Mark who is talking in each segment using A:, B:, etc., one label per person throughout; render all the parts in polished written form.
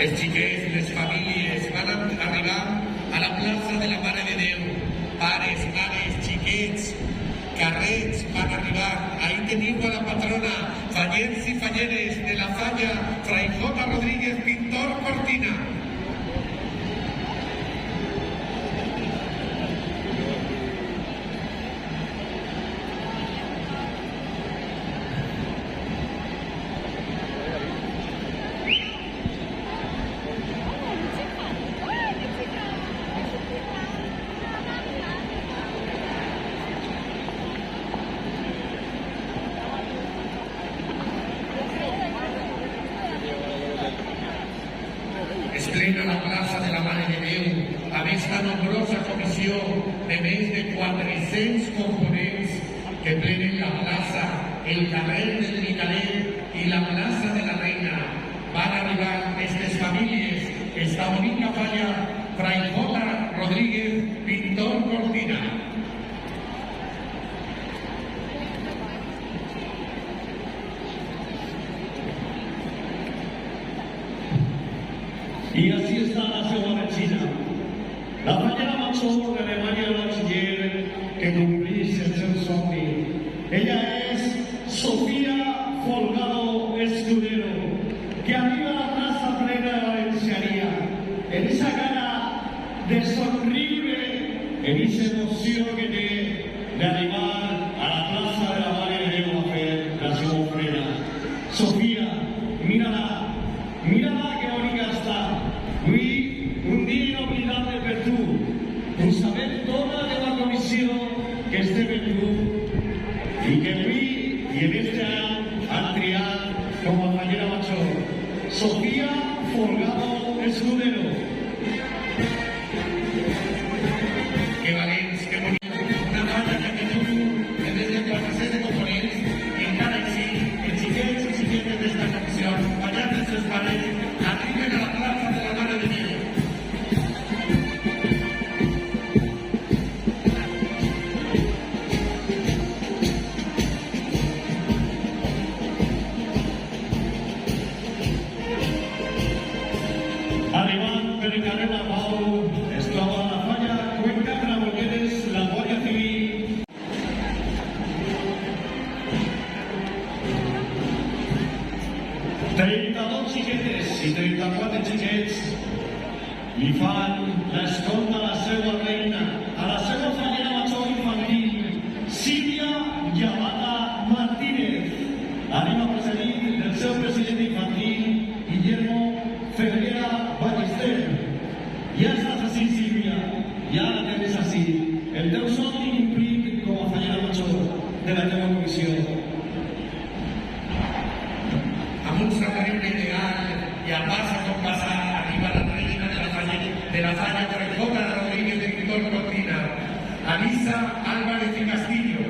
A: els xiquets, les famílies van arribar a la plaça de la Mare de Déu. Pares, mares, xiquets, carrets van arribar. Ahí teniu a la patrona, fallers i falleres de la Falla, Fray J. Rodríguez, pintor Cortina. Es plena la plaça de la Mare de Déu amb esta nombrosa comissió de més de 400 components que plenen la plaça, el carrer del Micalet i la plaça de la Reina. Van arribar aquestes famílies, esta bonica falla, Fray J. Rodríguez, pintor Cortina.
B: Y así está la segunda China. La fallera mayor de Alemania bachiller que cumplís el seu somni. Ella es Sofía Folgado Escudero, que arriba la plaza plena de Valencianía, en esa cara de sonríe, en esa emoción que té de arribar a la plaza de la Mare de Déu a fer la seva ofrena. Sofía, mírala, mírala que bonica està. Avui, un dia inoblidable per tu. Ho sabem tota la teva comissió que estem en tu i que avui i en este any han triat com a fallera major. Sofía Folgado Escudero.
A: Que valents, que bonic. Una falla que teniu de més de 400 components i encara així, els xiquets i xiquetes d'esta comissió, fallant dels seus pares, arriben a la plaça de la Mare de Déu.
B: Arribant per el carrer La Pau, es troba la falla Cuenca Granollers, la Guàrdia Civil. $32 xiquetes i 34 xiquets li fan l'escolta a la seva reina, a la seva fallera major infantil, Sílvia Yamata Martínez. Arriba precedit del seu president infantil, Guillermo Ferreira Ballester. Ja estàs així, Sílvia, ja la tens així. El teu somni complit com a fallera major de la teva comissió.
A: Amb un somriure ideal i a pas a com passar arriba la reina de la falla Fray J. Rodríguez de pintor Cortina, Alisa Álvarez y Castillo,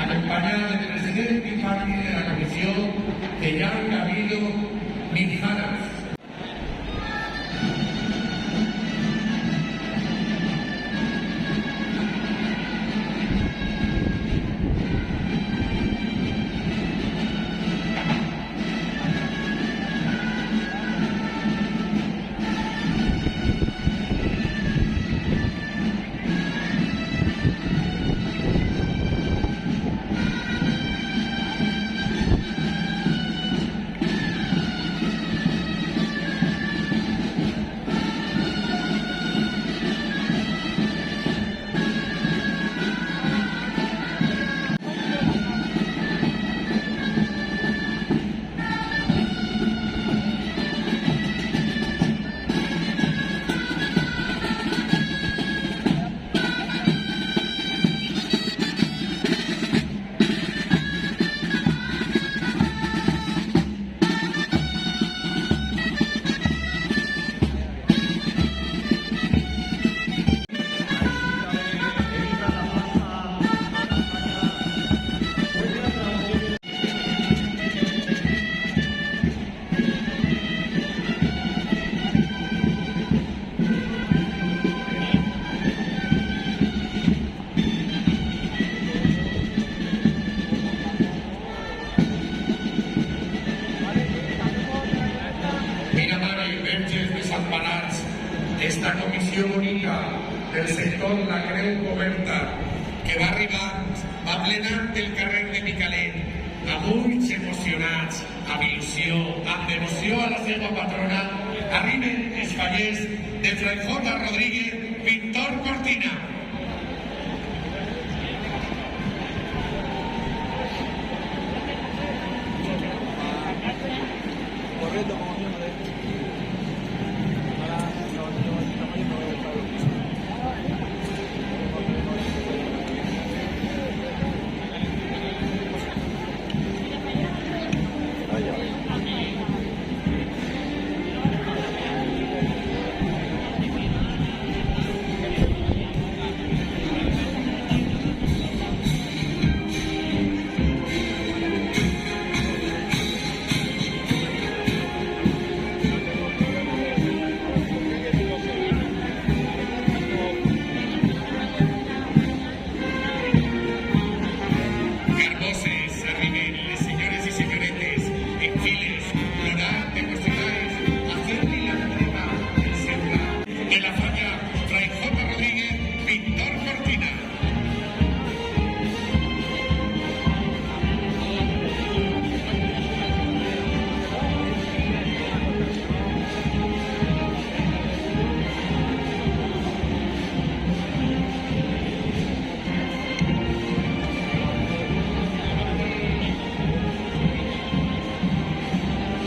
A: acompanyada del president infantil de la comissió, Teyan Camilo Mijaras. esta comissió bonica del sector La Creu Coberta, que va arribar, va plenant el carrer de Micalet, amb ulls emocionats, amb il·lusió, amb devoció a la seva patrona, arriben els fallers de Fray J. Rodríguez, pintor Cortina.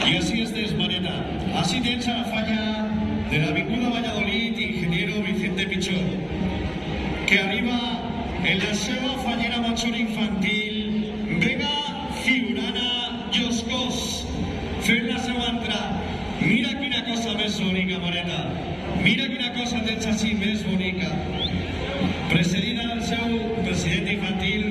B: Y así es Desmareta. Así tens a la falla de l'Avinguda Valladolid, ingeniero Vicente Pichón, que arriba en la seva fallera major infantil, Vega Figurana Joscós, fent la seva entrada. Mira quina cosa més bonica, Moreta. Mira quina cosa tens així més bonica. Precedida del seu president infantil,